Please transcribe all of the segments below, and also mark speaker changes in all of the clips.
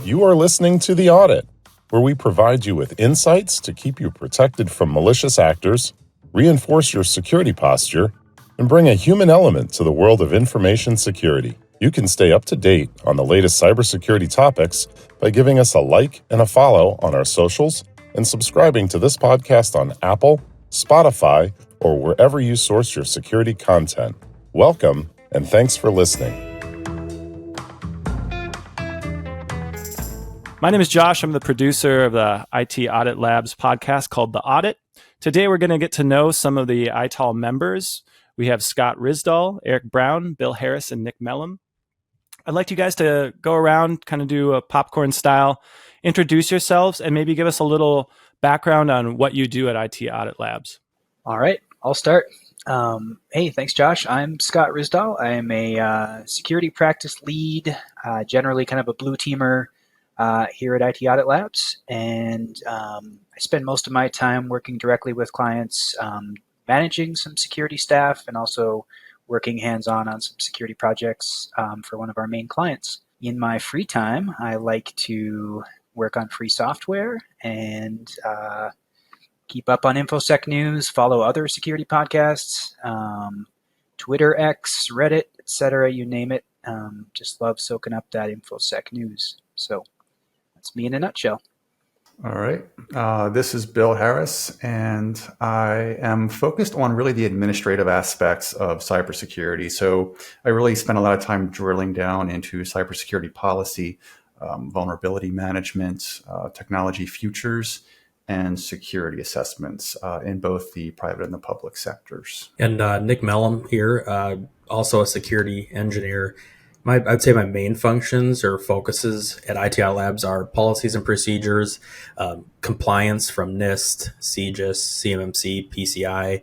Speaker 1: You are listening to The Audit, where we provide you with insights to keep you protected from malicious actors, reinforce your security posture, and bring a human element to the world of information security. You can stay up to date on the latest cybersecurity topics by giving us a like and a follow on our socials and subscribing to this podcast on Apple, Spotify, or wherever you source your security content. Welcome, and thanks for listening.
Speaker 2: My name is Josh. I'm the producer of the IT Audit Labs podcast called The Audit. Today, we're going to get to know some of the ITAL members. We have Scott Risdahl, Eric Brown, Bill Harris, and Nick Mellum. I'd like you guys to go around, kind of do a popcorn style, introduce yourselves, and maybe give us a little background on what you do at IT Audit Labs.
Speaker 3: All right, I'll start. Hey, thanks, Josh. I'm Scott Risdahl. I am a security practice lead, generally kind of a blue teamer here at IT Audit Labs. And I spend most of my time working directly with clients, managing some security staff, and also working hands-on on some security projects for one of our main clients. In my free time, I like to work on free software and keep up on infosec news, follow other security podcasts, Twitter, X, Reddit, etc., you name it. Just love soaking up that infosec news. So that's me in a nutshell.
Speaker 4: All right. This is Bill Harris, and I am focused on really the administrative aspects of cybersecurity. So I really spend a lot of time drilling down into cybersecurity policy, vulnerability management, technology futures, and security assessments in both the private and the public sectors.
Speaker 5: And Nick Mellum here, also a security engineer. I'd say my main functions or focuses at IT Audit Labs are policies and procedures, compliance from NIST, CGIS, CMMC, PCI,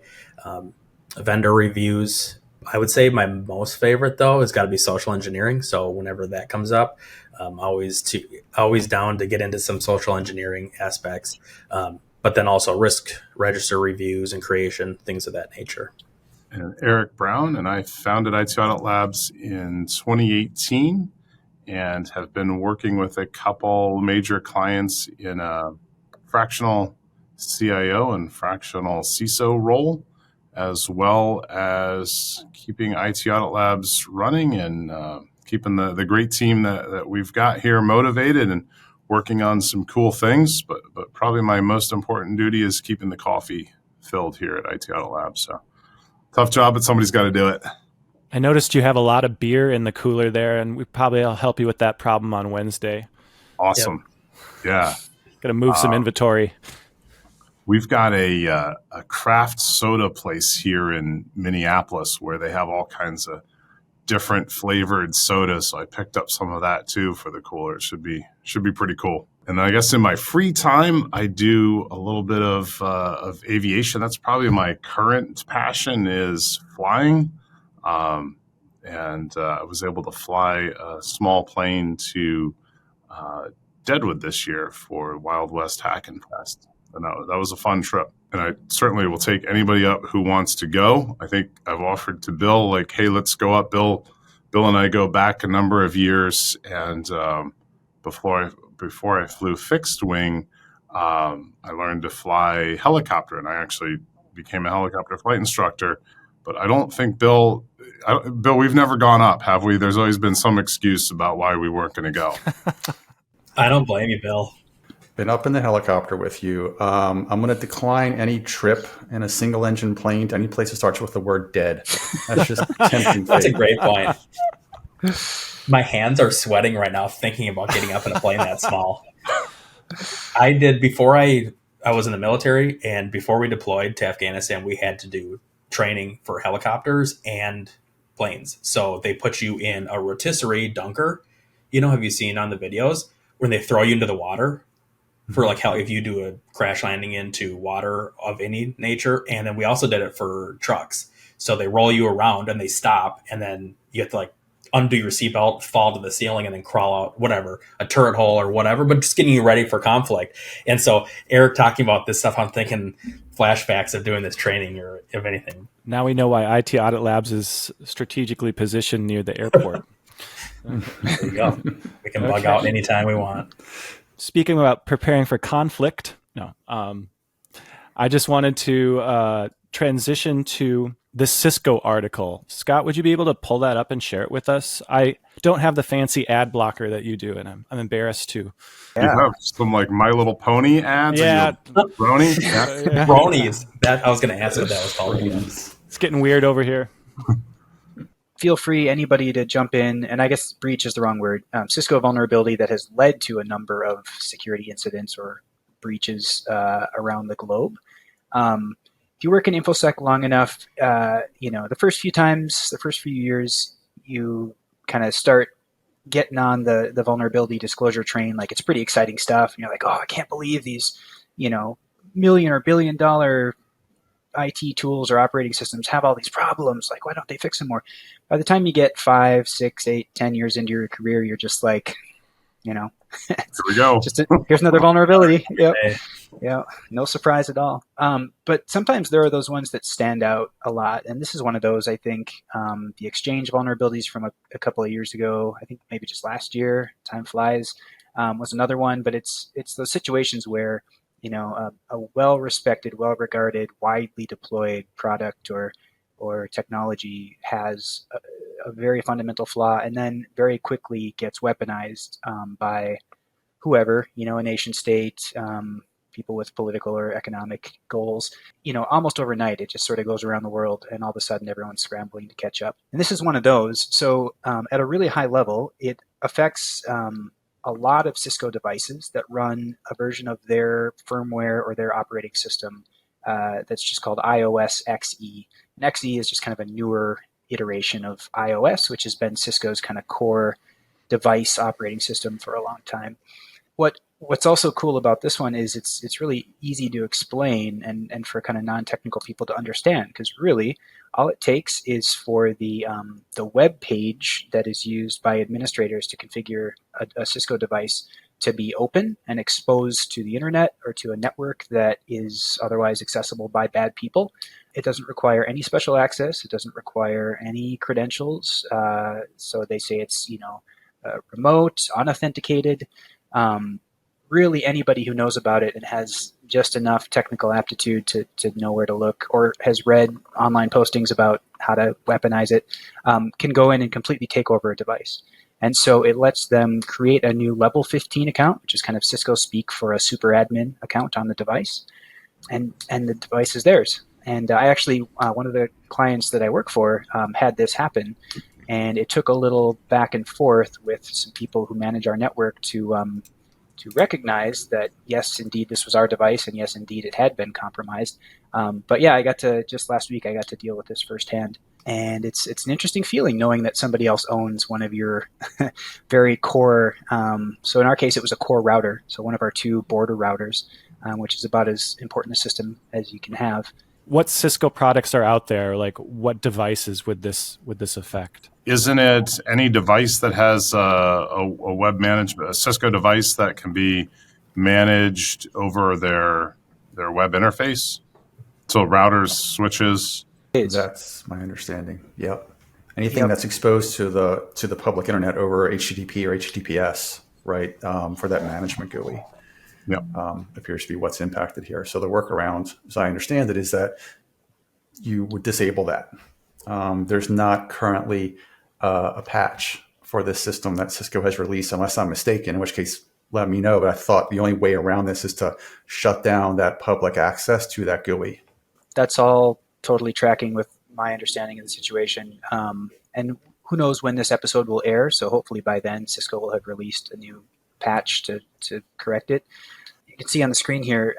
Speaker 5: vendor reviews. I would say my most favorite, though, has got to be social engineering. So whenever that comes up, always down to get into some social engineering aspects, but then also risk register reviews and creation, things of that nature.
Speaker 6: And Eric Brown, and I founded IT Audit Labs in 2018 and have been working with a couple major clients in a fractional CIO and fractional CISO role, as well as keeping IT Audit Labs running and keeping the great team that we've got here motivated and working on some cool things. But probably my most important duty is keeping the coffee filled here at IT Audit Labs. So tough job, but somebody's got to do it.
Speaker 2: I noticed you have a lot of beer in the cooler there, and we probably will help you with that problem on Wednesday.
Speaker 6: Awesome. Yep. Yeah.
Speaker 2: Got to move some inventory.
Speaker 6: We've got a craft soda place here in Minneapolis where they have all kinds of different flavored sodas. So I picked up some of that too for the cooler. It should be pretty cool. And I guess in my free time, I do a little bit of aviation. That's probably my current passion is flying. And I was able to fly a small plane to Deadwood this year for Wild West Hackin' Fest. And that was a fun trip. And I certainly will take anybody up who wants to go. I think I've offered to Bill, like, hey, let's go up. Bill and I go back a number of years. And before I flew fixed wing, I learned to fly helicopter, and I actually became a helicopter flight instructor. But I don't think Bill, we've never gone up, have we? There's always been some excuse about why we weren't going to go.
Speaker 5: I don't blame you, Bill.
Speaker 4: Been up in the helicopter with you. I'm going to decline any trip in a single engine plane to any place that starts with the word dead. That's just tempting.
Speaker 5: That's a great point. My hands are sweating right now thinking about getting up in a plane that small. I did before I was in the military, and before we deployed to Afghanistan, we had to do training for helicopters and planes. So they put you in a rotisserie dunker. Have you seen on the videos when they throw you into the water for like how if you do a crash landing into water of any nature? And then we also did it for trucks. So they roll you around and they stop, and then you have to like undo your seatbelt, fall to the ceiling, and then crawl out, whatever, a turret hole or whatever, but just getting you ready for conflict. And so Eric talking about this stuff, I'm thinking flashbacks of doing this training or if anything.
Speaker 2: Now we know why IT Audit Labs is strategically positioned near the airport.
Speaker 5: There you go. We can bug
Speaker 2: Okay.
Speaker 5: out anytime we want.
Speaker 2: Speaking about preparing for conflict, no, I just wanted to transition to the Cisco article. Scott, would you be able to pull that up and share it with us? I don't have the fancy ad blocker that you do, and I'm embarrassed to.
Speaker 6: You have some like My Little Pony ads?
Speaker 2: Yeah.
Speaker 6: Brony? Yeah.
Speaker 5: Bronies. That I was going to ask what that was called again.
Speaker 2: It's getting weird over here.
Speaker 3: Feel free, anybody, to jump in. And I guess breach is the wrong word. Cisco vulnerability that has led to a number of security incidents or breaches around the globe. If you work in infosec long enough, the first few years, you kind of start getting on the vulnerability disclosure train. Like, it's pretty exciting stuff. And you're like, oh, I can't believe these, million or billion dollar IT tools or operating systems have all these problems. Like, why don't they fix them more? By the time you get 5, 6, 8, 10 years into your career, you're just like,
Speaker 6: Here we go.
Speaker 3: Here's another vulnerability. Yep. Yeah, no surprise at all. But sometimes there are those ones that stand out a lot, and this is one of those. I think the Exchange vulnerabilities from a couple of years ago, I think maybe just last year, time flies, was another one. But it's those situations where a well-respected, well-regarded, widely deployed product or technology has a very fundamental flaw, and then very quickly gets weaponized by whoever, a nation state, people with political or economic goals. Almost overnight, it just sort of goes around the world, and all of a sudden everyone's scrambling to catch up. And this is one of those. So at a really high level, it affects a lot of Cisco devices that run a version of their firmware or their operating system that's just called iOS XE. And XE is just kind of a newer iteration of iOS, which has been Cisco's kind of core device operating system for a long time. What's also cool about this one is it's really easy to explain and for kind of non-technical people to understand, because really all it takes is for the web page that is used by administrators to configure a Cisco device to be open and exposed to the internet or to a network that is otherwise accessible by bad people. It doesn't require any special access. It doesn't require any credentials. So they say it's remote, unauthenticated. Really, anybody who knows about it and has just enough technical aptitude to know where to look, or has read online postings about how to weaponize it, can go in and completely take over a device. And so it lets them create a new level 15 account, which is kind of Cisco speak for a super admin account on the device, and the device is theirs. And I actually, one of the clients that I work for had this happen, and it took a little back and forth with some people who manage our network to recognize that, yes, indeed, this was our device, and yes, indeed, it had been compromised. But yeah, just last week, I got to deal with this firsthand. And it's an interesting feeling knowing that somebody else owns one of your very core. So in our case, it was a core router. So one of our 2 border routers, which is about as important a system as you can have.
Speaker 2: What Cisco products are out there? Like, what devices would this affect?
Speaker 6: Isn't it any device that has a web management, a Cisco device that can be managed over their web interface? So routers, switches.
Speaker 4: That's my understanding. Yep. Anything that's exposed to the public internet over HTTP or HTTPS, right? For that management GUI.
Speaker 6: Yep.
Speaker 4: Appears to be what's impacted here. So the workaround, as I understand it, is that you would disable that. There's not currently a patch for this system that Cisco has released, unless I'm mistaken, in which case let me know. But I thought the only way around this is to shut down that public access to that GUI.
Speaker 3: That's all totally tracking with my understanding of the situation. And who knows when this episode will air. So hopefully by then Cisco will have released a new patch to correct it. You can see on the screen here,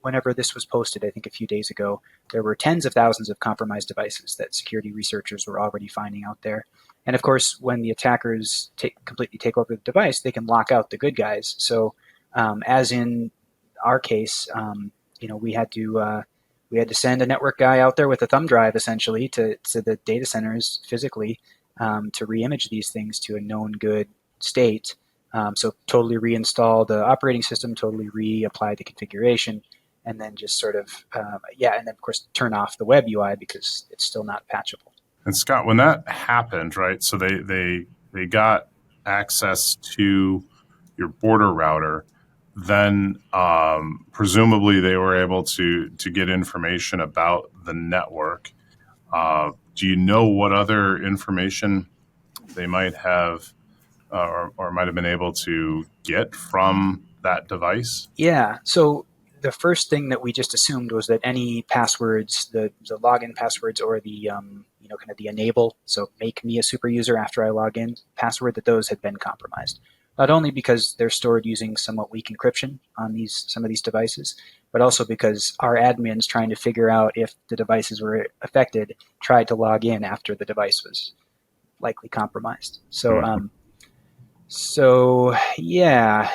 Speaker 3: whenever this was posted, I think a few days ago, there were tens of thousands of compromised devices that security researchers were already finding out there. And of course, when the attackers completely take over the device, they can lock out the good guys. So as in our case, we had to send a network guy out there with a thumb drive, essentially, to the data centers physically to re-image these things to a known good state. So totally reinstall the operating system, totally reapply the configuration, and then just sort of, and then of course turn off the web UI because it's still not patchable.
Speaker 6: And Scott, when that happened, right? So they got access to your border router, then presumably they were able to get information about the network. Do you know what other information they might have or might have been able to get from that device?
Speaker 3: Yeah. So the first thing that we just assumed was that any passwords, the login passwords or the kind of the enable, so make me a super user after I log in password, that those had been compromised. Not only because they're stored using somewhat weak encryption on some of these devices, but also because our admins trying to figure out if the devices were affected tried to log in after the device was likely compromised. So yeah,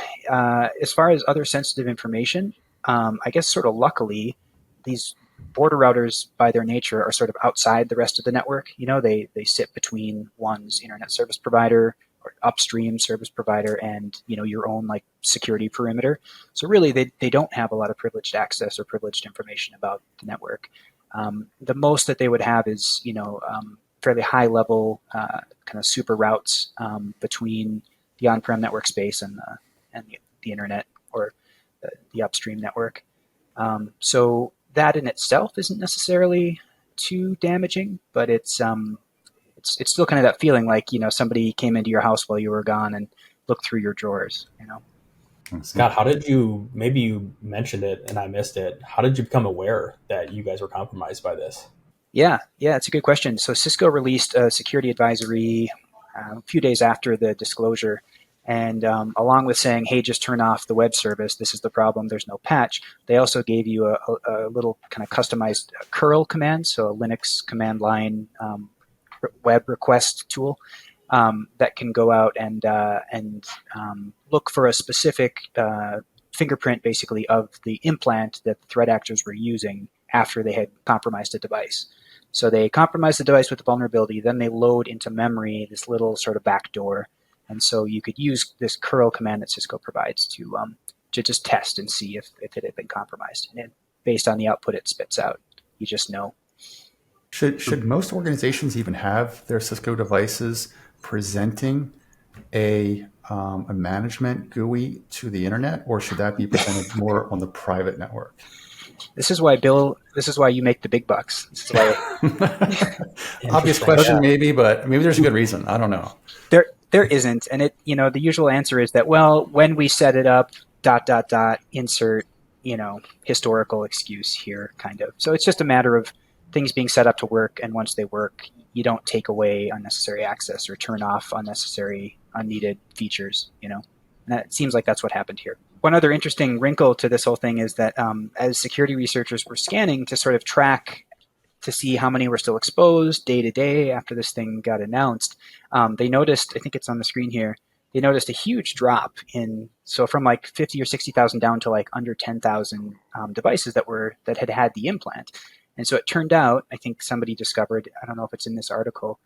Speaker 3: as far as other sensitive information, I guess sort of luckily, these border routers by their nature are sort of outside the rest of the network. They sit between one's internet service provider or upstream service provider and your own like security perimeter. So really, they don't have a lot of privileged access or privileged information about the network. The most that they would have is fairly high level kind of super routes between the on-prem network space and the internet or the upstream network. So that in itself isn't necessarily too damaging, but it's still kind of that feeling like somebody came into your house while you were gone and looked through your drawers.
Speaker 5: Scott, how did you? Maybe you mentioned it and I missed it. How did you become aware that you guys were compromised by this?
Speaker 3: Yeah, it's a good question. So Cisco released a security advisory a few days after the disclosure. And along with saying, hey, just turn off the web service, this is the problem, there's no patch, they also gave you a little kind of customized curl command, so a Linux command line web request tool that can go out and look for a specific fingerprint, basically, of the implant that the threat actors were using after they had compromised a device. So they compromise the device with the vulnerability, then they load into memory this little sort of backdoor. And so you could use this curl command that Cisco provides to just test and see if it had been compromised. And based on the output it spits out, you just know.
Speaker 4: Should most organizations even have their Cisco devices presenting a management GUI to the internet, or should that be presented more on the private network?
Speaker 3: This is why, Bill, you make the big bucks. This is why.
Speaker 4: Obvious question, maybe, but maybe there's a good reason. I don't know.
Speaker 3: There isn't. And the usual answer is that, well, when we set it up, ... insert, historical excuse here, kind of. So it's just a matter of things being set up to work. And once they work, you don't take away unnecessary access or turn off unnecessary, unneeded features, And that seems like that's what happened here. One other interesting wrinkle to this whole thing is that as security researchers were scanning to sort of track to see how many were still exposed day to day after this thing got announced, they noticed, I think it's on the screen here, they noticed a huge drop from like 50 or 60,000 down to like under 10,000 devices that had the implant. And so it turned out, I think somebody discovered, I don't know if it's in this article,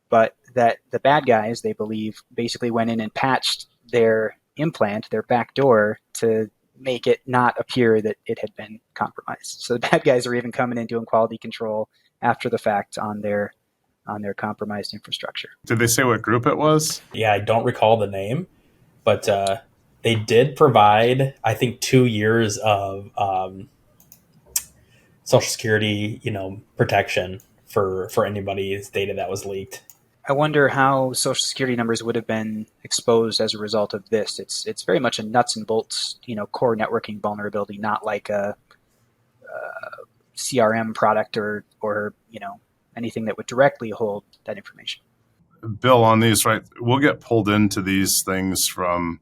Speaker 3: but that the bad guys, they believe, basically went in and patched their implant, their backdoor, to make it not appear that it had been compromised. So the bad guys are even coming in doing quality control after the fact on their compromised infrastructure.
Speaker 6: Did they say what group it was?
Speaker 5: Yeah, I don't recall the name, but they did provide, I think, 2 years of Social Security, protection for anybody's data that was leaked.
Speaker 3: I wonder how Social Security numbers would have been exposed as a result of this. It's very much a nuts and bolts, core networking vulnerability, not like a CRM product or anything that would directly hold that information.
Speaker 6: Bill, on these, right, we'll get pulled into these things from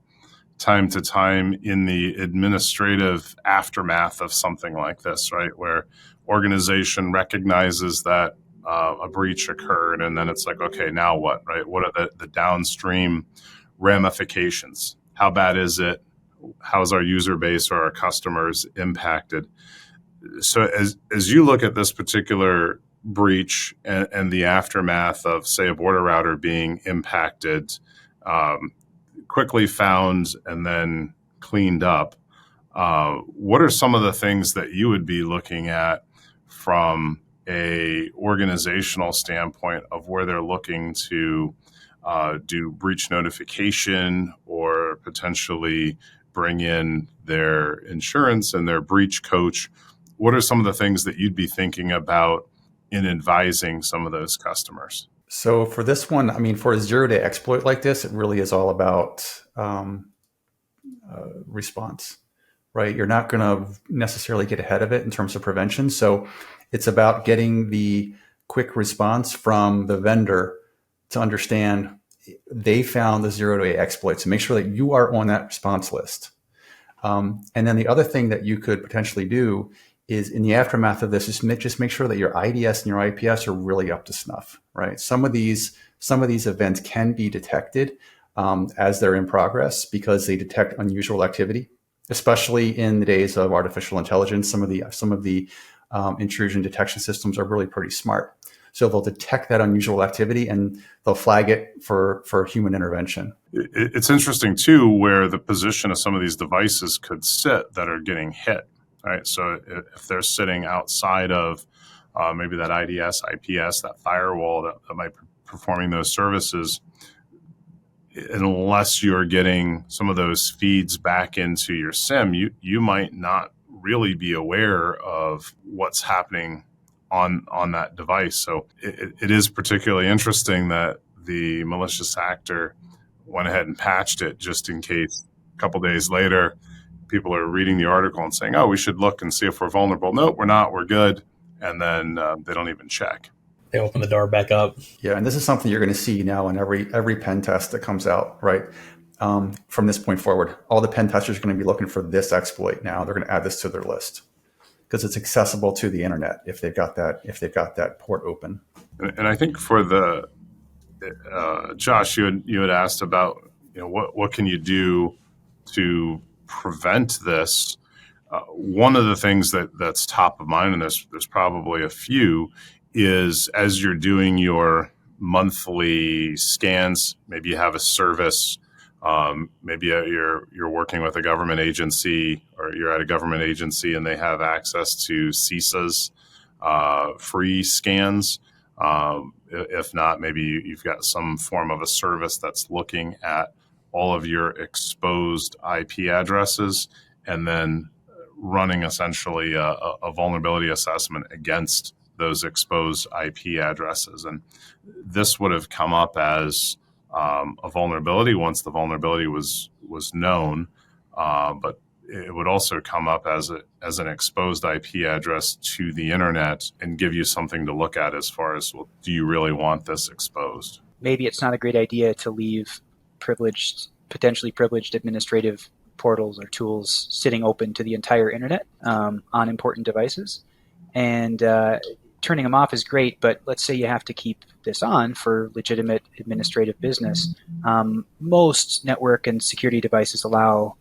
Speaker 6: time to time in the administrative aftermath of something like this, right, where organization recognizes that a breach occurred, and then it's like, okay, now what, right? What are the downstream ramifications? How bad is it? How's our user base or our customers impacted? So as you look at this particular breach and the aftermath of, say, a border router being impacted, quickly found and then cleaned up, what are some of the things that you would be looking at from a organizational standpoint of where they're looking to do breach notification or potentially bring in their insurance and their breach coach. What are some of the things that you'd be thinking about in advising some of those customers?
Speaker 4: So for this one, I mean, for a zero-day exploit like this, it really is all about response, right? You're not going to necessarily get ahead of it in terms of prevention. So it's about getting the quick response from the vendor to understand they found the zero-day exploit. So make sure that you are on that response list. And then the other thing that you could potentially do is in the aftermath of this is just make sure that your IDS and your IPS are really up to snuff, right? Some of these events can be detected as they're in progress because they detect unusual activity, especially in the days of artificial intelligence. Some of the intrusion detection systems are really pretty smart. So they'll detect that unusual activity and they'll flag it for human intervention.
Speaker 6: It's interesting too, where the position of some of these devices could sit that are getting hit, right? So if they're sitting outside of maybe that IDS, IPS, that firewall that might be performing those services, unless you're getting some of those feeds back into your SIM, you might not really be aware of what's happening on that device. So it is particularly interesting that the malicious actor went ahead and patched it just in case a couple days later people are reading the article and saying, oh, we should look and see if we're vulnerable. Nope, we're not. We're good. And then they don't even check.
Speaker 5: They open the door back up.
Speaker 4: Yeah, and this is something you're going to see now in every pen test that comes out, right? From this point forward, all the pen testers are going to be looking for this exploit now. They're going to add this to their list because it's accessible to the internet if they've got that port open.
Speaker 6: And I think for the Josh, you had asked about what can you do to prevent this. One of the things that's top of mind, and there's probably a few, is as you're doing your monthly scans, maybe you have a service, maybe you're working with a government agency, or you're at a government agency and they have access to CISA's free scans. If not, maybe you've got some form of a service that's looking at all of your exposed IP addresses and then running essentially a vulnerability assessment against those exposed IP addresses. And this would have come up as a vulnerability once the vulnerability was known, but it would also come up as an exposed IP address to the internet and give you something to look at as far as, well, do you really want this exposed? Maybe
Speaker 3: it's not a great idea to leave potentially privileged administrative portals or tools sitting open to the entire internet on important devices. And turning them off is great, but let's say you have to keep this on for legitimate administrative business. Most network and security devices allow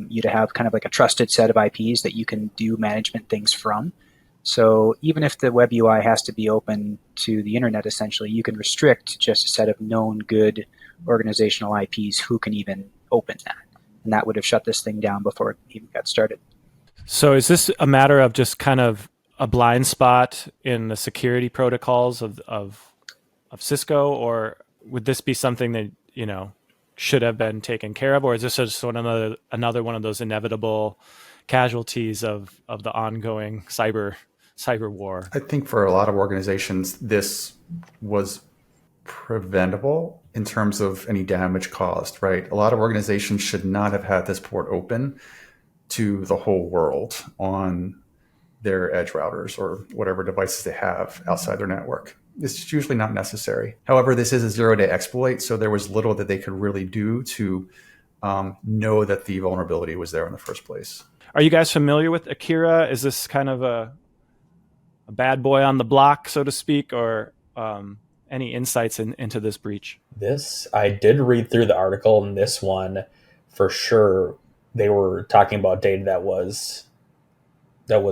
Speaker 3: you to have kind of like a trusted set of IPs that you can do management things from. So even if the web UI has to be open to the internet, essentially, you can restrict just a set of known good organizational IPs who can even open that. And that would have shut this thing down before it even got started.
Speaker 2: So is this a matter of just kind of a blind spot in the security protocols of Cisco, or would this be something that, should have been taken care of, or is this just another one of those inevitable casualties of the ongoing cyber war?
Speaker 4: I think for a lot of organizations, this was preventable in terms of any damage caused, right? A lot of organizations should not have had this port open to the whole world on their edge routers or whatever devices they have outside their network. It's usually not necessary. However, this is a zero-day exploit, so there was little that they could really do to know that the vulnerability was there in the first place.
Speaker 2: Are you guys familiar with Akira? Is this kind of a bad boy on the block, so to speak, or any insights into this breach?
Speaker 5: I did read through the article, and this one, for sure, they were talking about data that was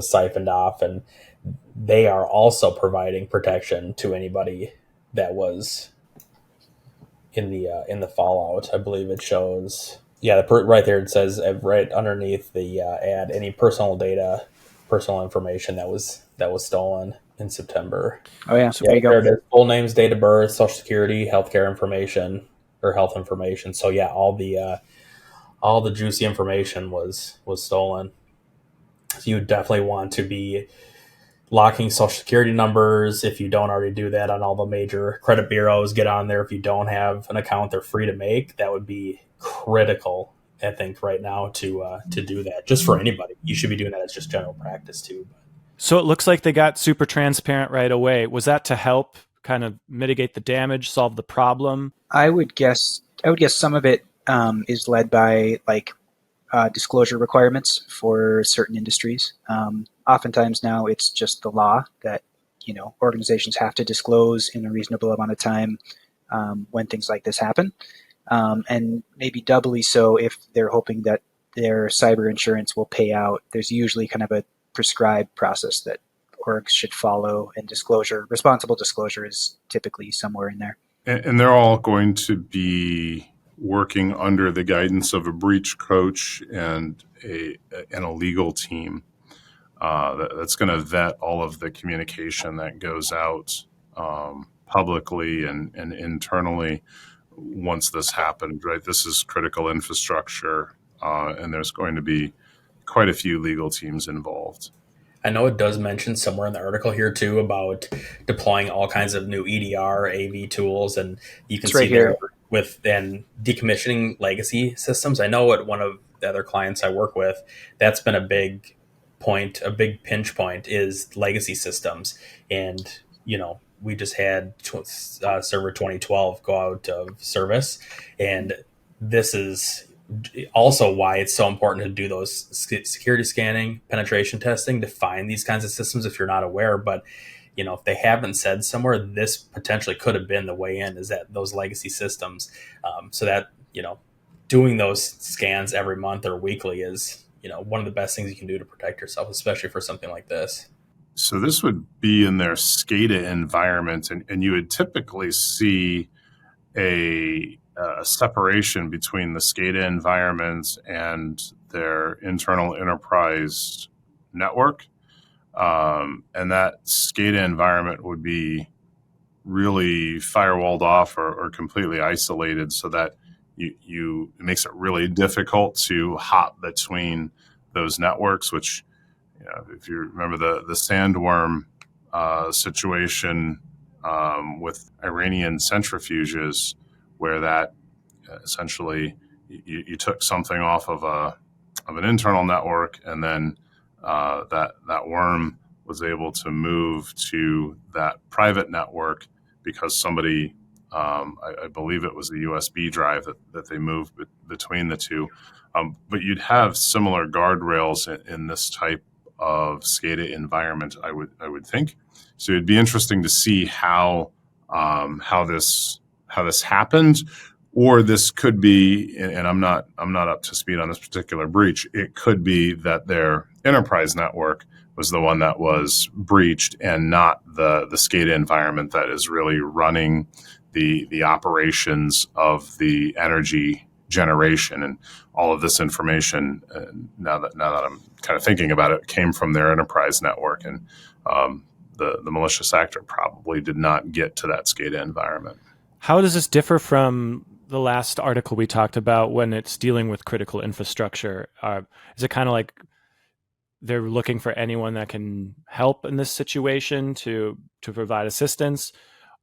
Speaker 5: siphoned off, and they are also providing protection to anybody that was in the fallout. I believe it shows. Yeah, right there it says right underneath the ad, any personal information that was stolen in September.
Speaker 3: Oh yeah, so there you go.
Speaker 5: There it is. Full names, date of birth, social security, healthcare information, her health information. So yeah, all the juicy information was stolen. So you definitely want to be locking social security numbers. If you don't already do that on all the major credit bureaus, get on there. If you don't have an account they're free to make, that would be critical, I think, right now to do that. Just for anybody. You should be doing that as just general practice too.
Speaker 2: So it looks like they got super transparent right away. Was that to help kind of mitigate the damage, solve the problem?
Speaker 3: I would guess some of it is led by disclosure requirements for certain industries. Oftentimes now it's just the law that organizations have to disclose in a reasonable amount of time when things like this happen, and maybe doubly so if they're hoping that their cyber insurance will pay out. There's usually kind of a prescribed process that orgs should follow, and responsible disclosure is typically somewhere in there.
Speaker 6: And they're all going to be working under the guidance of a breach coach and a legal team that's going to vet all of the communication that goes out publicly and internally once this happens, right? This is critical infrastructure, and there's going to be quite a few legal teams involved.
Speaker 5: I know it does mention somewhere in the article here too about deploying all kinds of new EDR, AV tools, and you can see there with then decommissioning legacy systems. I know at one of the other clients I work with, that's been a big point, a big pinch point is legacy systems. And, we just had server 2012 go out of service. And this is also why it's so important to do those security scanning, penetration testing to find these kinds of systems if you're not aware. But, if they haven't said somewhere, this potentially could have been the way in, is that those legacy systems. So that, doing those scans every month or weekly is, one of the best things you can do to protect yourself, especially for something like this.
Speaker 6: So this would be in their SCATA environment, and you would typically see a separation between the SCATA environment and their internal enterprise network. And that SCATA environment would be really firewalled off or completely isolated so that it makes it really difficult to hop between those networks, which, if you remember the sandworm situation with Iranian centrifuges, where that essentially you took something off of an internal network, and then that worm was able to move to that private network because somebody, I believe it was a USB drive that they moved between the two. But you'd have similar guardrails in this type of SCADA environment, I would think. So it'd be interesting to see how this happened, or this could be, and I'm not up to speed on this particular breach. It could be that their enterprise network was the one that was breached, and not the SCADA environment that is really running the operations of the energy generation. And all of this information, now that I'm kind of thinking about it, came from their enterprise network, and the malicious actor probably did not get to that SCADA environment.
Speaker 2: How does this differ from the last article we talked about when it's dealing with critical infrastructure? Is it kind of like they're looking for anyone that can help in this situation to provide assistance?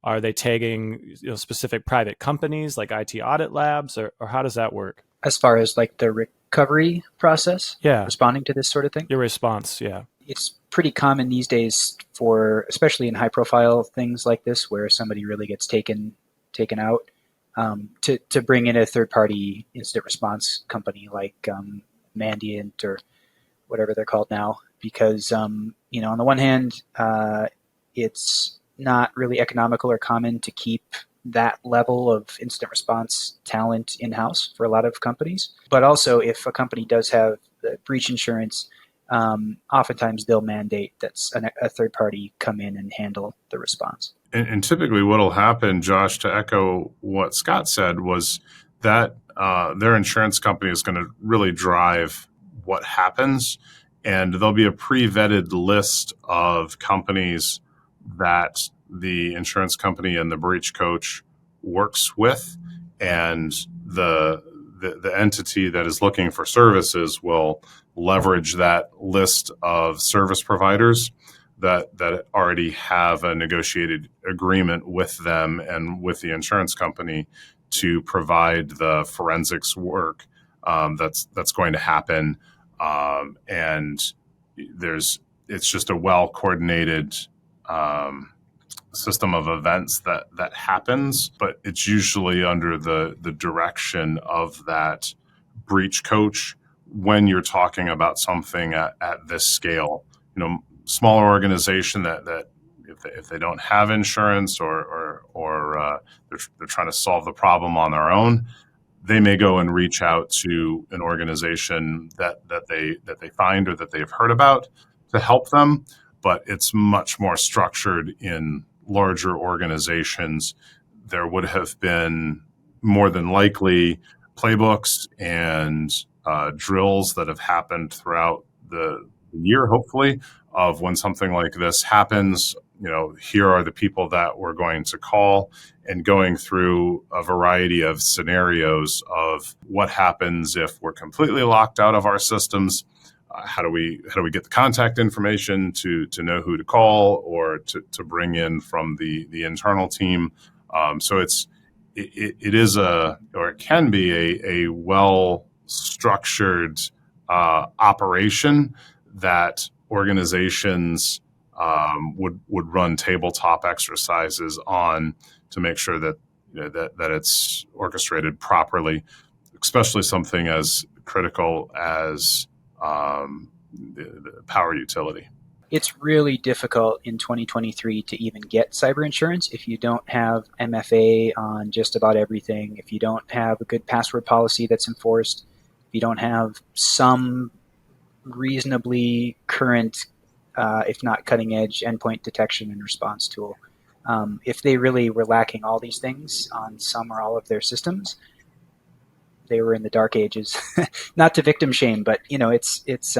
Speaker 2: Are they tagging specific private companies like IT Audit Labs, or how does that work?
Speaker 3: As far as like the recovery process, responding to this sort of thing?
Speaker 2: Your response, yeah.
Speaker 3: It's pretty common these days for, especially in high profile things like this, where somebody really gets taken out, to bring in a third party incident response company like Mandiant or whatever they're called now, because on the one hand, it's not really economical or common to keep that level of incident response talent in-house for a lot of companies. But also, if a company does have the breach insurance, oftentimes they'll mandate that a third party come in and handle the response.
Speaker 6: And typically what will happen, Josh, to echo what Scott said, was that their insurance company is going to really drive what happens. And there'll be a pre-vetted list of companies that the insurance company and the breach coach works with. and the entity that is looking for services will leverage that list of service providers that already have a negotiated agreement with them and with the insurance company to provide the forensics work that's going to happen, and it's just a well coordinated system of events that happens, but it's usually under the direction of that breach coach when you're talking about something at this scale. Smaller organization that if they don't have insurance or they're trying to solve the problem on their own, they may go and reach out to an organization that they find or that they've heard about to help them. But it's much more structured in larger organizations. There would have been more than likely playbooks and drills that have happened throughout the year, hopefully, of when something like this happens. Here are the people that we're going to call, and going through a variety of scenarios of what happens if we're completely locked out of our systems. How do we get the contact information to know who to call or to bring in from the internal team? So it is it can be a well structured operation that organizations would run tabletop exercises on to make sure that that it's orchestrated properly, especially something as critical as the power utility.
Speaker 3: It's really difficult in 2023 to even get cyber insurance if you don't have MFA on just about everything, if you don't have a good password policy that's enforced, if you don't have some reasonably current, if not cutting edge, endpoint detection and response tool. If they really were lacking all these things on some or all of their systems, they were in the dark ages. Not to victim shame, but it's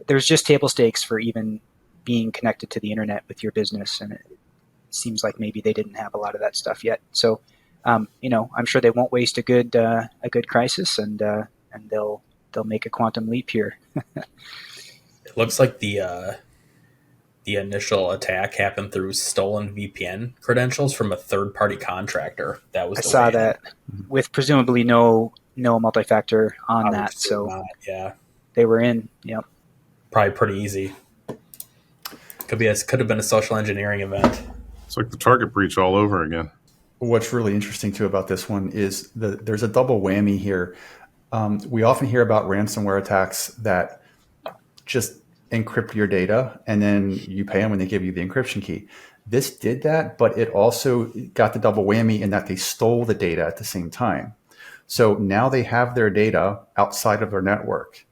Speaker 3: there's just table stakes for even being connected to the internet with your business, and it seems like maybe they didn't have a lot of that stuff yet. So, I'm sure they won't waste a good crisis, and they'll make a quantum leap here.
Speaker 5: It looks like the initial attack happened through stolen VPN credentials from a third-party contractor. That was
Speaker 3: I saw that with presumably no multi-factor on that. So
Speaker 5: yeah,
Speaker 3: they were in. Yep.
Speaker 5: Probably pretty easy. Could have been a social engineering event.
Speaker 6: It's like the target breach all over again.
Speaker 4: What's really interesting too about this one is there's a double whammy here. We often hear about ransomware attacks that just encrypt your data and then you pay them when they give you the encryption key. This did that, but it also got the double whammy in that they stole the data at the same time. So now they have their data outside of their network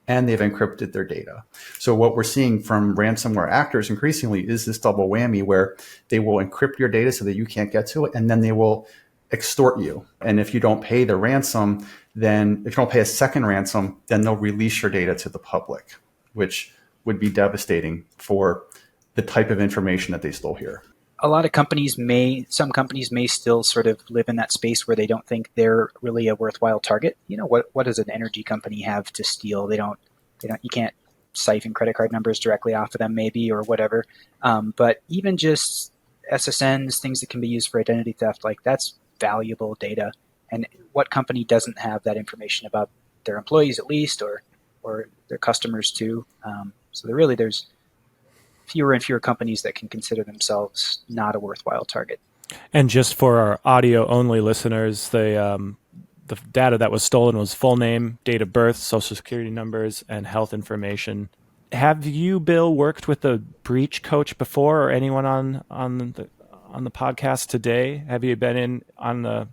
Speaker 4: and they've encrypted their data. So what we're seeing from ransomware actors increasingly is this double whammy where they will encrypt your data so that you can't get to it, and then they will extort you. And if you don't pay the ransom, then if you don't pay a second ransom, then they'll release your data to the public, which would be devastating for the type of information that they stole here.
Speaker 3: A lot of some companies may still sort of live in that space where they don't think they're really a worthwhile target. What does an energy company have to steal? They don't, you can't siphon credit card numbers directly off of them maybe, or whatever. But even just SSNs, things that can be used for identity theft, like that's valuable data. And what company doesn't have that information about their employees at least, or their customers too? So there's fewer and fewer companies that can consider themselves not a worthwhile target.
Speaker 2: And just for our audio-only listeners, the data that was stolen was full name, date of birth, social security numbers, and health information. Have you, Bill, worked with a breach coach before, or anyone on the podcast today? Have you been on the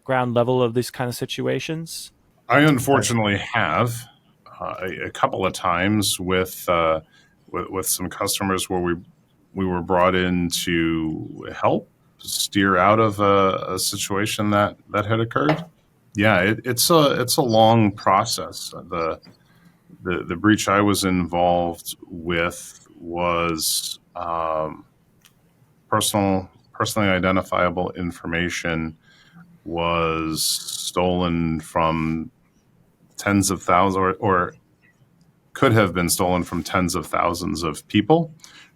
Speaker 2: ground level of these kind of situations?
Speaker 6: I unfortunately have a couple of times with some customers where we were brought in to help steer out of a situation that had occurred. Yeah, it's a long process. The breach I was involved with was personally identifiable information was stolen from tens of thousands, or could have been stolen from tens of thousands of people,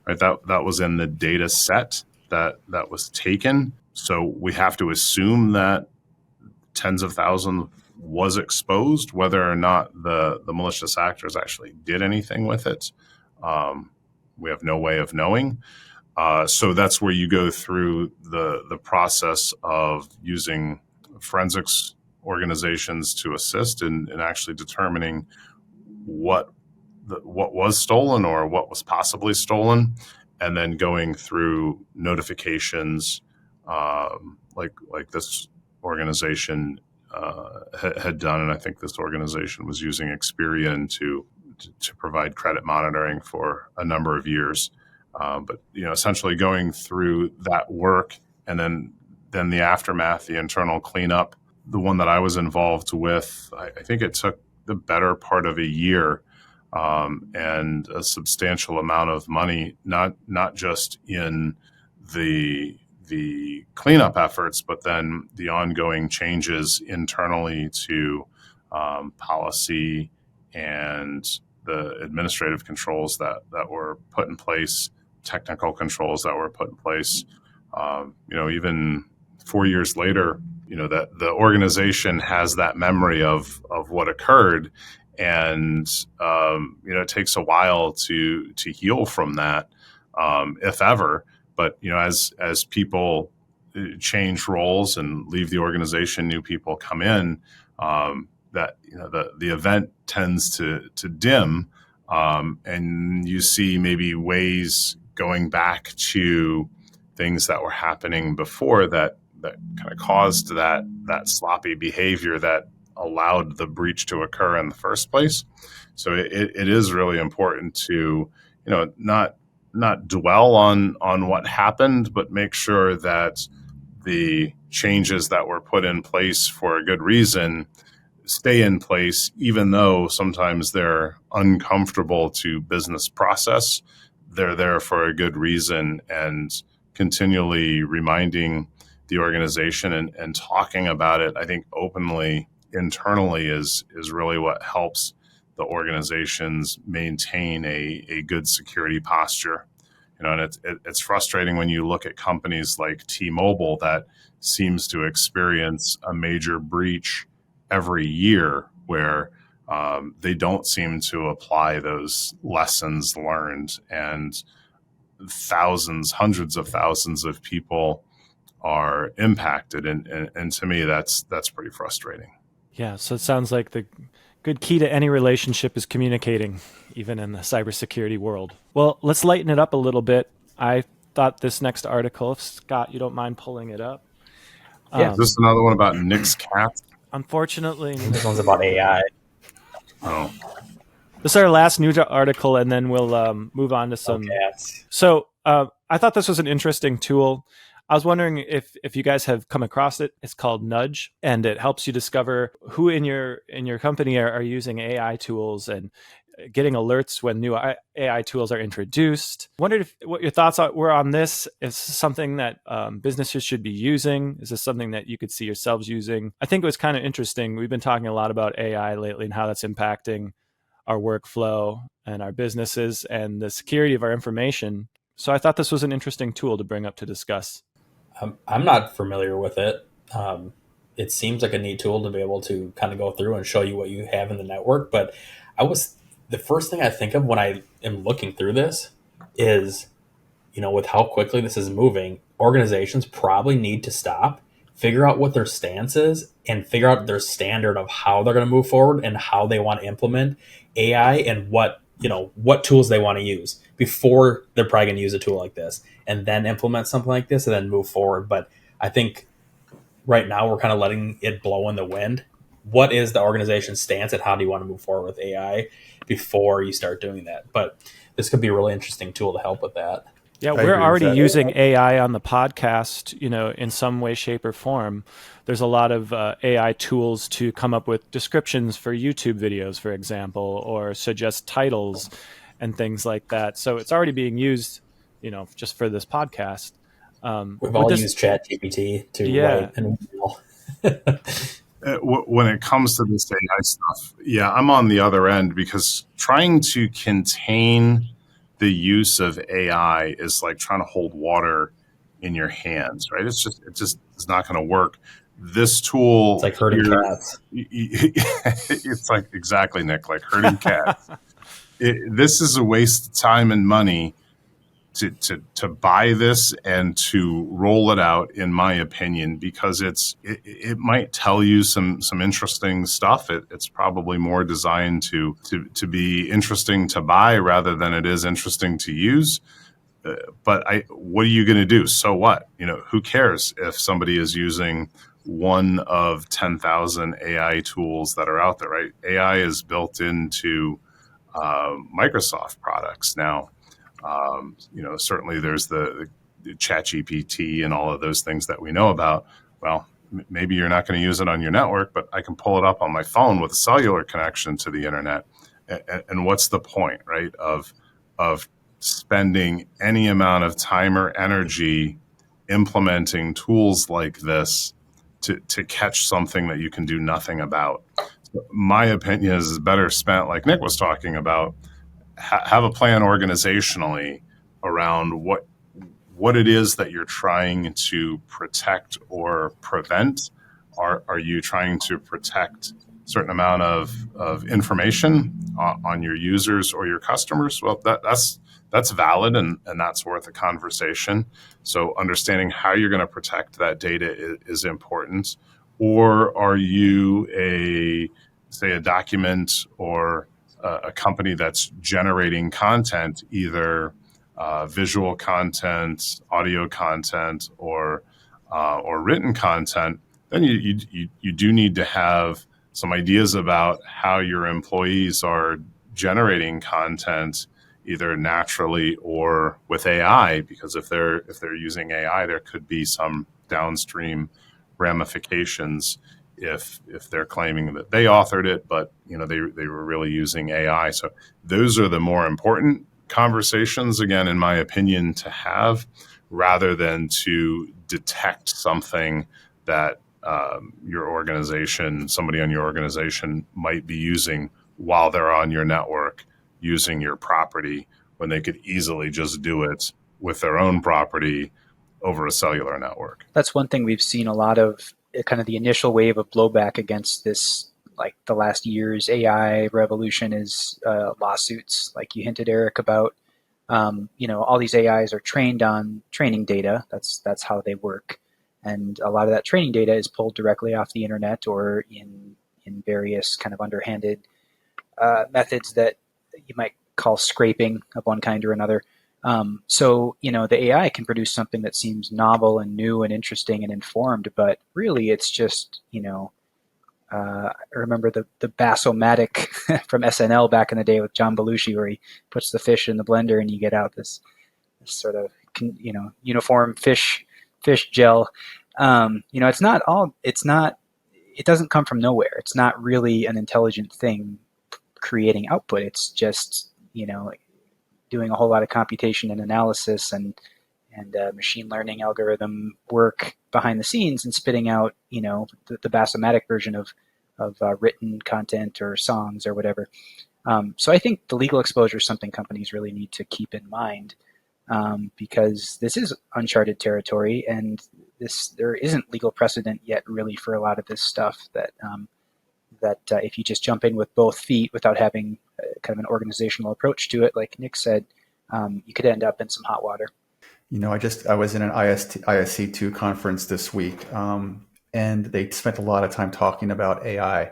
Speaker 6: right? That was in the data set that was taken. So we have to assume that tens of thousands was exposed. Whether or not the malicious actors actually did anything with it, we have no way of knowing. So that's where you go through the process of using forensics organizations to assist in actually determining what was stolen or what was possibly stolen, and then going through notifications, like this organization had done, and I think this organization was using Experian to provide credit monitoring for a number of years. But essentially going through that work, and then the aftermath, the internal cleanup. The one that I was involved with, I think it took the better part of a year, and a substantial amount of money, not just in the cleanup efforts, but then the ongoing changes internally to policy and the administrative controls that were put in place, technical controls that were put in place. Even 4 years later, that the organization has that memory of what occurred, and it takes a while to heal from that, if ever. But as people change roles and leave the organization, new people come in. That the event tends to dim, and you see maybe ways going back to things that were happening before that kind of caused that sloppy behavior that allowed the breach to occur in the first place. So it is really important to not dwell on what happened, but make sure that the changes that were put in place for a good reason stay in place, even though sometimes they're uncomfortable to business process. They're there for a good reason, and continually reminding the organization and talking about it, I think, openly internally is really what helps the organizations maintain a good security posture. And it's frustrating when you look at companies like T-Mobile that seems to experience a major breach every year, where they don't seem to apply those lessons learned, and thousands, hundreds of thousands of people are impacted. And to me, that's pretty frustrating.
Speaker 2: Yeah, so it sounds like the good key to any relationship is communicating, even in the cybersecurity world. Well, let's lighten it up a little bit. I thought this next article, if Scott, you don't mind pulling it up.
Speaker 3: Yeah.
Speaker 6: Is this another one about Nick's cat?
Speaker 2: Unfortunately,
Speaker 5: This one's about AI.
Speaker 6: Oh,
Speaker 2: this is our last news article, and then we'll move on to some.
Speaker 5: Cats.
Speaker 2: So I thought this was an interesting tool. I was wondering if you guys have come across it. It's called Nudge, and it helps you discover who in your company are using AI tools and getting alerts when new AI tools are introduced. Wondered what your thoughts were on this. Is this something that businesses should be using? Is this something that you could see yourselves using? I think it was kind of interesting. We've been talking a lot about AI lately and how that's impacting our workflow and our businesses and the security of our information. So I thought this was an interesting tool to bring up to discuss.
Speaker 5: I'm not familiar with it. It seems like a neat tool to be able to kind of go through and show you what you have in the network. But the first thing I think of when I am looking through this is, with how quickly this is moving, organizations probably need to stop, figure out what their stance is, and figure out their standard of how they're going to move forward and how they want to implement AI, and what tools they want to use before they're probably going to use a tool like this, and then implement something like this and then move forward. But I think right now we're kind of letting it blow in the wind. What is the organization's stance, and how do you want to move forward with AI before you start doing that? But this could be a really interesting tool to help with that.
Speaker 2: Yeah,
Speaker 4: I
Speaker 2: we're
Speaker 4: agree with
Speaker 2: already
Speaker 4: that.
Speaker 2: using AI on the podcast, in some way, shape, or form. There's a lot of AI tools to come up with descriptions for YouTube videos, for example, or suggest titles and things like that. So it's already being used, just for this podcast.
Speaker 5: We've all used ChatGPT to write an email.
Speaker 6: When it comes to this AI stuff, yeah, I'm on the other end because trying to contain the use of AI is like trying to hold water in your hands, right? It just is not going to work. This tool
Speaker 5: It's like herding
Speaker 6: here,
Speaker 5: cats.
Speaker 6: it's like exactly, Nick, like herding cats. This is a waste of time and money to buy this and to roll it out, in my opinion, because it might tell you some interesting stuff. It's probably more designed to be interesting to buy rather than it is interesting to use. But what are you going to do? So what? Who cares if somebody is using one of 10,000 AI tools that are out there, right? AI is built into Microsoft products now. Certainly there's the ChatGPT and all of those things that we know about. Well, maybe you're not going to use it on your network, but I can pull it up on my phone with a cellular connection to the internet. And what's the point, right, of spending any amount of time or energy implementing tools like this to catch something that you can do nothing about? My opinion is better spent, like Nick was talking about, have a plan organizationally around what it is that you're trying to protect or prevent. Are you trying to protect a certain amount of information on your users or your customers? Well, that's valid and that's worth a conversation. So understanding how you're going to protect that data is important. Or are you a document or a company that's generating content, either visual content, audio content, or written content? Then you do need to have some ideas about how your employees are generating content, either naturally or with AI. Because if they're using AI, there could be some downstream ramifications if they're claiming that they authored it, but they were really using AI. So those are the more important conversations, again, in my opinion, to have, rather than to detect something that your organization, somebody on your organization might be using while they're on your network using your property, when they could easily just do it with their own property over a cellular network.
Speaker 3: That's one thing we've seen a lot of, kind of the initial wave of blowback against this, like the last year's AI revolution, is lawsuits, like you hinted, Eric, about. All these AIs are trained on training data. That's how they work, and a lot of that training data is pulled directly off the internet or in various kind of underhanded methods that you might call scraping of one kind or another. So the AI can produce something that seems novel and new and interesting and informed, but really it's just, I remember the Bass-O-Matic from SNL back in the day with John Belushi, where he puts the fish in the blender and you get out this sort of, uniform fish gel. It doesn't come from nowhere. It's not really an intelligent thing creating output. It's just, doing a whole lot of computation and analysis and machine learning algorithm work behind the scenes and spitting out, the Bass-O-Matic version of written content or songs or whatever. So I think the legal exposure is something companies really need to keep in mind, because this is uncharted territory, and there isn't legal precedent yet really for a lot of this stuff that if you just jump in with both feet without having kind of an organizational approach to it, like Nick said, you could end up in some hot water.
Speaker 4: I was in an ISC2 conference this week, and they spent a lot of time talking about AI.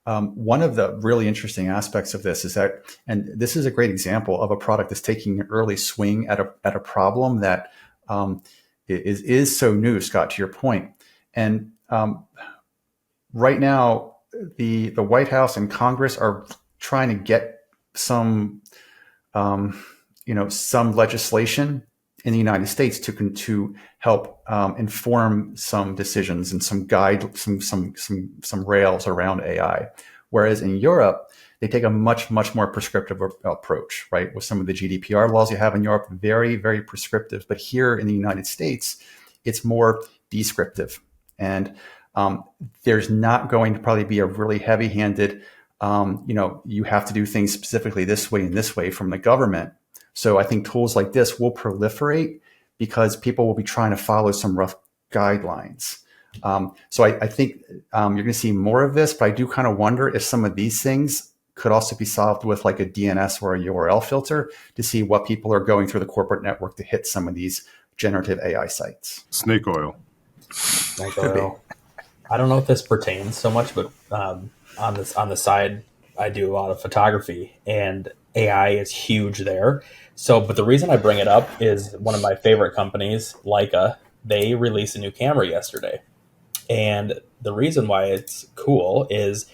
Speaker 4: One of the really interesting aspects of this is that, and this is a great example of a product that's taking an early swing at a problem that is so new, Scott, to your point. And right now, the White House and Congress are trying to get some legislation in the United States to help inform some decisions and some rails around AI. Whereas in Europe, they take a much more prescriptive approach, right? With some of the GDPR laws you have in Europe, very, very prescriptive. But here in the United States, it's more descriptive. And There's not going to probably be a really heavy-handed, you have to do things specifically this way and this way from the government. So I think tools like this will proliferate because people will be trying to follow some rough guidelines. So I think you're going to see more of this, but I do kind of wonder if some of these things could also be solved with like a DNS or a URL filter to see what people are going through the corporate network to hit some of these generative AI sites.
Speaker 6: Snake oil.
Speaker 5: Snake oil. I don't know if this pertains so much, but on the side, I do a lot of photography, and AI is huge there. So, but the reason I bring it up is one of my favorite companies, Leica, they released a new camera yesterday. And the reason why it's cool is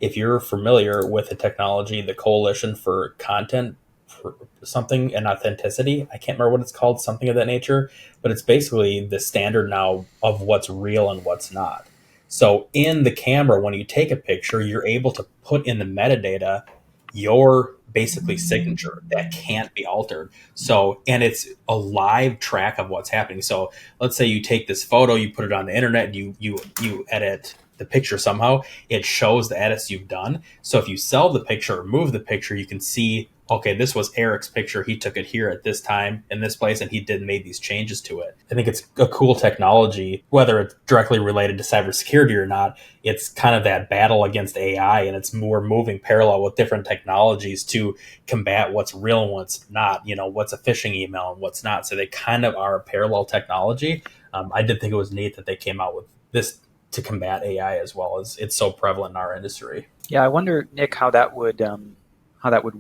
Speaker 5: if you're familiar with the technology, the Coalition for Content, for something and Authenticity, I can't remember what it's called, something of that nature, but it's basically the standard now of what's real and what's not. So in the camera, when you take a picture, you're able to put in the metadata your basically signature that can't be altered. So, and it's a live track of what's happening. So let's say you take this photo, you put it on the internet, and you edit the picture somehow, it shows the edits you've done. So if you sell the picture or move the picture, you can see, okay, this was Eric's picture. He took it here at this time in this place, and he made these changes to it. I think it's a cool technology, whether it's directly related to cybersecurity or not. It's kind of that battle against AI, and we're moving parallel with different technologies to combat what's real and what's not, what's a phishing email and what's not. So they kind of are a parallel technology. I did think it was neat that they came out with this to combat AI as well, as it's so prevalent in our industry.
Speaker 3: Yeah, I wonder, Nick, how that would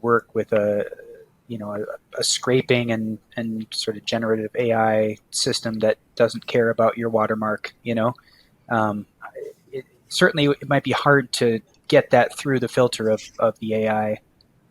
Speaker 3: work with a scraping and sort of generative AI system that doesn't care about your watermark. Certainly it might be hard to get that through the filter of the AI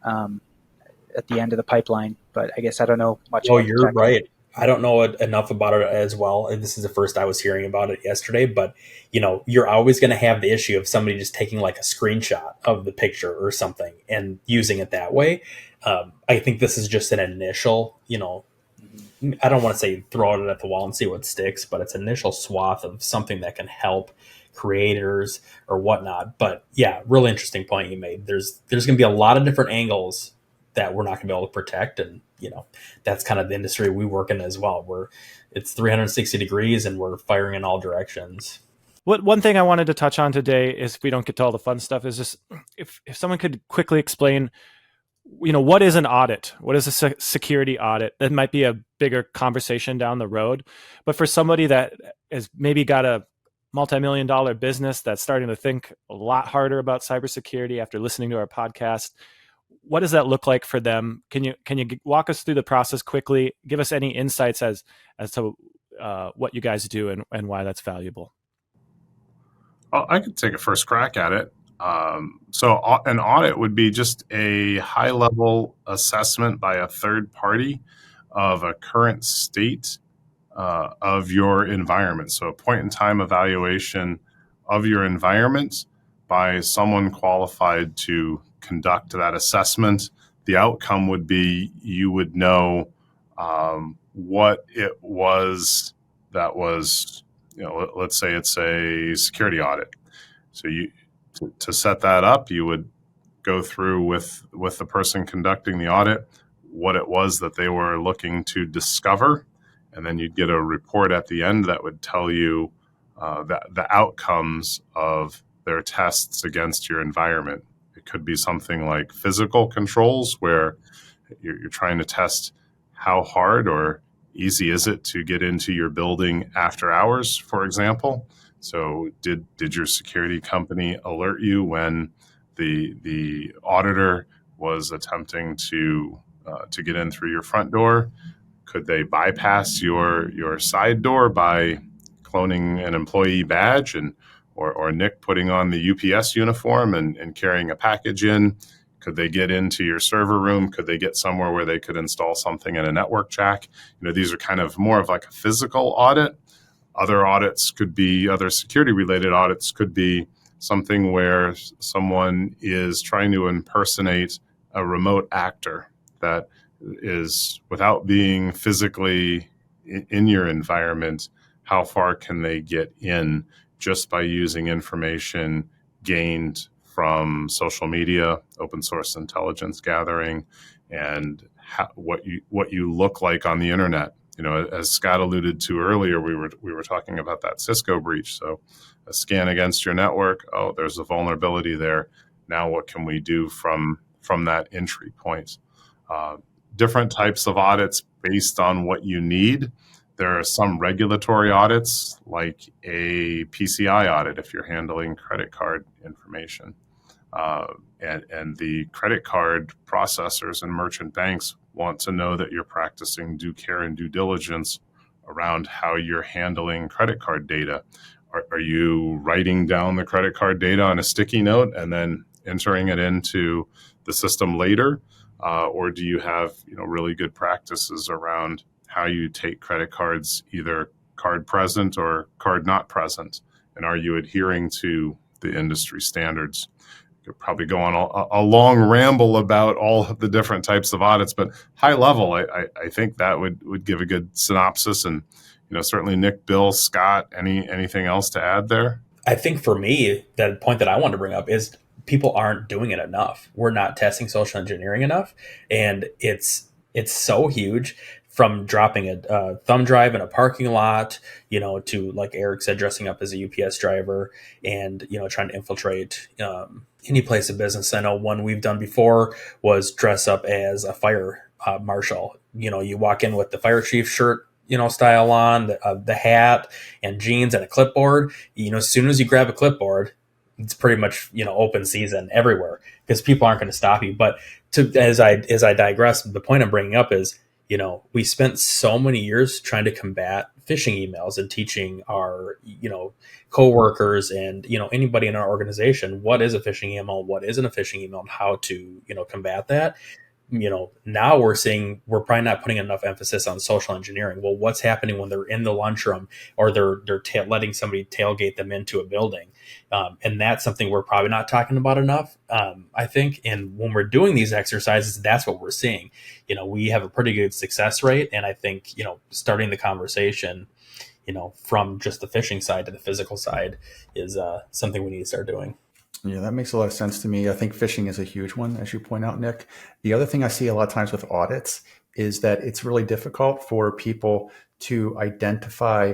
Speaker 3: at the end of the pipeline. But I guess I don't know much.
Speaker 5: Oh, you're right. I don't know enough about it as well. This is the first I was hearing about it yesterday, but you're always going to have the issue of somebody just taking like a screenshot of the picture or something and using it that way. I think this is just an initial, I don't want to say throw it at the wall and see what sticks, but it's an initial swath of something that can help creators or whatnot. But yeah, really interesting point you made. There's going to be a lot of different angles that we're not going to be able to protect. And, that's kind of the industry we work in as well, where it's 360 degrees and we're firing in all directions.
Speaker 2: One thing I wanted to touch on today is, if we don't get to all the fun stuff, is just if someone could quickly explain, what is an audit? What is a security audit? That might be a bigger conversation down the road. But for somebody that has maybe got a multi-million-dollar business that's starting to think a lot harder about cybersecurity after listening to our podcast, what does that look like for them? Can you walk us through the process quickly? Give us any insights as to what you guys do and why that's valuable.
Speaker 6: Well, I could take a first crack at it. So an audit would be just a high-level assessment by a third party of a current state of your environment. So a point-in-time evaluation of your environment by someone qualified to conduct that assessment. The outcome would be you would know what it was that was, let's say it's a security audit. So to set that up, you would go through with the person conducting the audit what it was that they were looking to discover, and then you'd get a report at the end that would tell you the outcomes of their tests against your environment. It could be something like physical controls, where you're trying to test how hard or easy is it to get into your building after hours, for example. So did your security company alert you when the auditor was attempting to get in through your front door? Could they bypass your side door by cloning an employee badge or Nick putting on the UPS uniform and carrying a package in? Could they get into your server room? Could they get somewhere where they could install something in a network jack? These are kind of more of like a physical audit. Other audits could be, other security related audits could be something where someone is trying to impersonate a remote actor that is, without being physically in your environment, how far can they get in just by using information gained from social media, open source intelligence gathering, and what you look like on the internet. As Scott alluded to earlier, we were talking about that Cisco breach. So a scan against your network, oh, there's a vulnerability there. Now what can we do from that entry point? Different types of audits based on what you need. There are some regulatory audits, like a PCI audit if you're handling credit card information. And the credit card processors and merchant banks want to know that you're practicing due care and due diligence around how you're handling credit card data. Are you writing down the credit card data on a sticky note and then entering it into the system later? Or do you have really good practices around how you take credit cards, either card present or card not present? And are you adhering to the industry standards? Could probably go on a long ramble about all of the different types of audits, but high level, I think that would give a good synopsis. And certainly Nick, Bill, Scott, anything else to add there?
Speaker 5: I think for me, that point that I want to bring up is people aren't doing it enough. We're not testing social engineering enough, and it's so huge. From dropping a thumb drive in a parking lot, to, like Eric said, dressing up as a UPS driver and, trying to infiltrate any place of business. I know one we've done before was dress up as a fire marshal. You walk in with the fire chief shirt, style on, the hat and jeans and a clipboard. As soon as you grab a clipboard, it's pretty much, open season everywhere because people aren't going to stop you. But as I digress, the point I'm bringing up is, we spent so many years trying to combat phishing emails and teaching our, coworkers and, anybody in our organization, what is a phishing email, what isn't a phishing email, and how to, combat that. Now we're seeing we're probably not putting enough emphasis on social engineering. Well, what's happening when they're in the lunchroom or they're letting somebody tailgate them into a building? And that's something we're probably not talking about enough, I think. And when we're doing these exercises, that's what we're seeing. We have a pretty good success rate. And I think, starting the conversation, from just the phishing side to the physical side is something we need to start doing.
Speaker 4: Yeah, that makes a lot of sense to me. I think phishing is a huge one, as you point out, Nick. The other thing I see a lot of times with audits is that it's really difficult for people to identify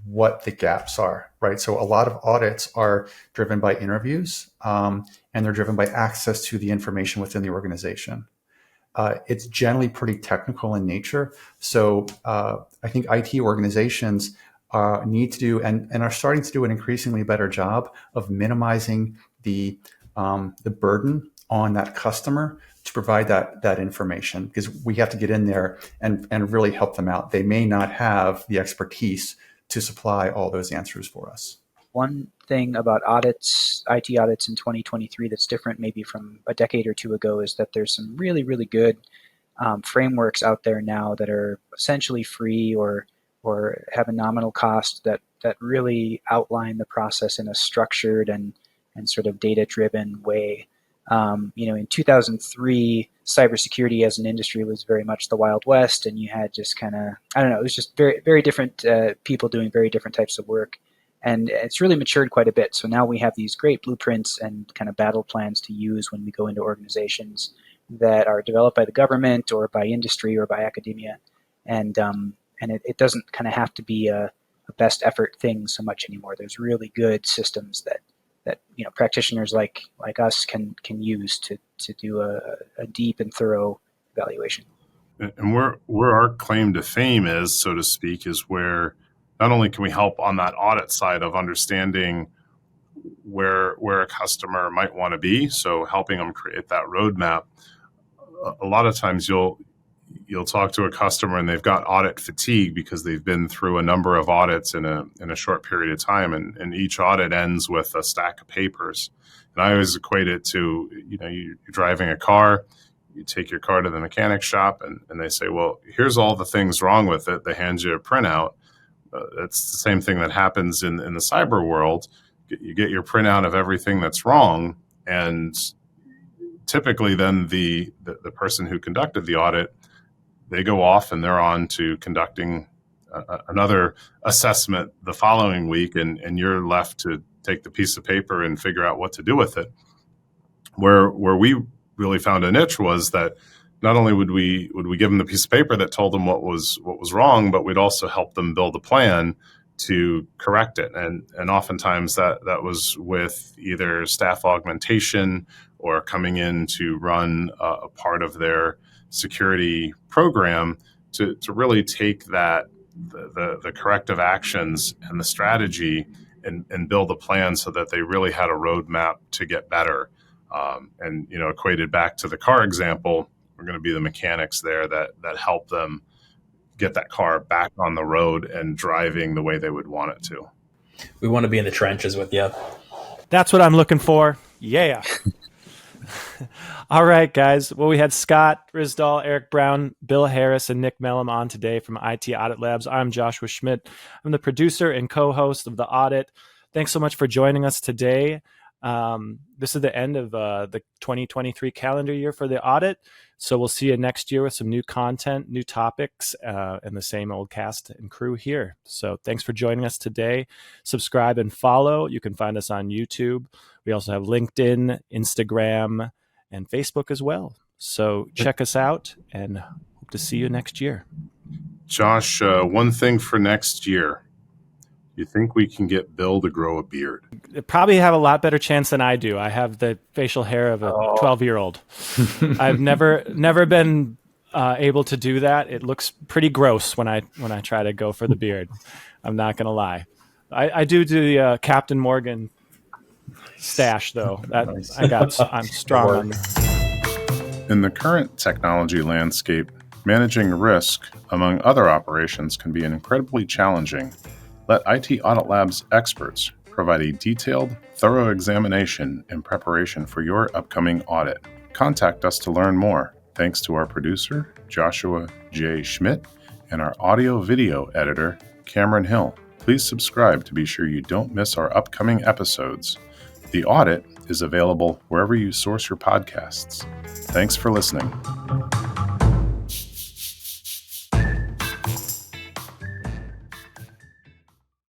Speaker 4: what the gaps are, right? So a lot of audits are driven by interviews, and they're driven by access to the information within the organization. It's generally pretty technical in nature. So I think IT organizations need to do and are starting to do an increasingly better job of minimizing the burden on that customer to provide that information, because we have to get in there and really help them out. They may not have the expertise to supply all those answers for us.
Speaker 3: One thing about audits, IT audits in 2023 that's different maybe from a decade or two ago is that there's some really, really good frameworks out there now that are essentially free or have a nominal cost that really outline the process in a structured and sort of data-driven way. In 2003, cybersecurity as an industry was very much the Wild West, and you had just kind of, it was just very, very different people doing very different types of work. And it's really matured quite a bit. So now we have these great blueprints and kind of battle plans to use when we go into organizations that are developed by the government or by industry or by academia. And it doesn't kind of have to be a best effort thing so much anymore. There's really good systems that practitioners like us can use to do a deep and thorough evaluation.
Speaker 6: And where our claim to fame is, so to speak, is where not only can we help on that audit side of understanding where a customer might want to be, so helping them create that roadmap. A lot of times you'll talk to a customer and they've got audit fatigue because they've been through a number of audits in a short period of time, and each audit ends with a stack of papers. And I always equate it to, you're driving a car, you take your car to the mechanic shop and they say, well, here's all the things wrong with it. They hand you a printout. It's the same thing that happens in the cyber world. You get your printout of everything that's wrong, and typically then the person who conducted the audit, they go off and they're on to conducting another assessment the following week, and you're left to take the piece of paper and figure out what to do with it. Where we really found a niche was that not only would we give them the piece of paper that told them what was wrong, but we'd also help them build a plan to correct it. And oftentimes that was with either staff augmentation or coming in to run a part of their security program to really take that the corrective actions and the strategy and build a plan so that they really had a roadmap to get better. And equated back to the car example, we're going to be the mechanics there that help them get that car back on the road and driving the way they would want it to.
Speaker 5: We want to be in the trenches with you.
Speaker 2: That's what I'm looking for. Yeah. All right, guys. Well, we had Scott Risdahl, Eric Brown, Bill Harris, and Nick Mellum on today from IT Audit Labs. I'm Joshua Schmidt. I'm the producer and co-host of The Audit. Thanks so much for joining us today. This is the end of the 2023 calendar year for The Audit. So we'll see you next year with some new content, new topics, and the same old cast and crew here. So thanks for joining us today. Subscribe and follow. You can find us on YouTube. We also have LinkedIn, Instagram, and Facebook as well. So check us out and hope to see you next year.
Speaker 6: Josh, one thing for next year. You think we can get Bill to grow a beard?
Speaker 2: They probably have a lot better chance than I do. I have the facial hair of a 12-year-old. I've never been able to do that. It looks pretty gross when I try to go for the beard. I'm not going to lie. I do the Captain Morgan stash though.
Speaker 4: Nice.
Speaker 2: I'm strong on that.
Speaker 6: In the current technology landscape, managing risk among other operations can be incredibly challenging. Let IT Audit Labs experts provide a detailed, thorough examination in preparation for your upcoming audit. Contact us to learn more. Thanks to our producer, Joshua J. Schmidt, and our audio-video editor, Cameron Hill. Please subscribe to be sure you don't miss our upcoming episodes. The Audit is available wherever you source your podcasts. Thanks for listening.